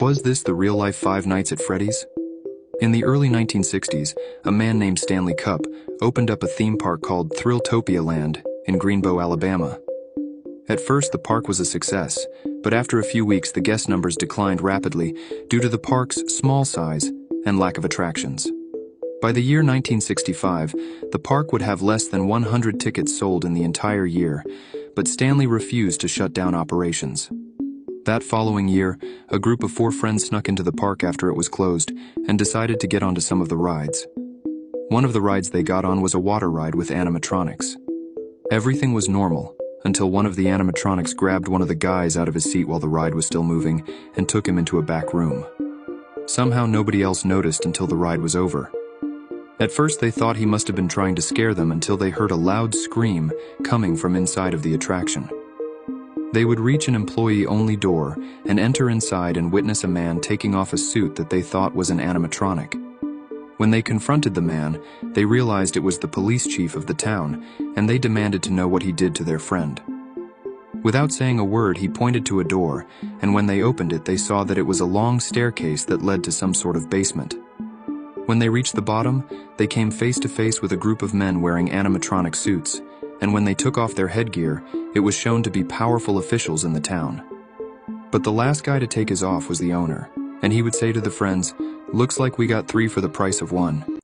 Was this the real-life Five Nights at Freddy's? In the early 1960s, a man named Stanley Cupp opened up a theme park called Thrilltopia Land in Greenbow, Alabama. At first, the park was a success, but after a few weeks, the guest numbers declined rapidly due to the park's small size and lack of attractions. By the year 1965, the park would have less than 100 tickets sold in the entire year, but Stanley refused to shut down operations. That following year, a group of 4 friends snuck into the park after it was closed and decided to get onto some of the rides. One of the rides they got on was a water ride with animatronics. Everything was normal until one of the animatronics grabbed one of the guys out of his seat while the ride was still moving and took him into a back room. Somehow nobody else noticed until the ride was over. At first they thought he must have been trying to scare them until they heard a loud scream coming from inside of the attraction. They would reach an employee-only door and enter inside and witness a man taking off a suit that they thought was an animatronic. When they confronted the man, they realized it was the police chief of the town, and they demanded to know what he did to their friend. Without saying a word, he pointed to a door, and when they opened it, they saw that it was a long staircase that led to some sort of basement. When they reached the bottom, they came face to face with a group of men wearing animatronic suits, and when they took off their headgear, it was shown to be powerful officials in the town. But the last guy to take his off was the owner, and he would say to the friends, "Looks like we got 3 for the price of 1.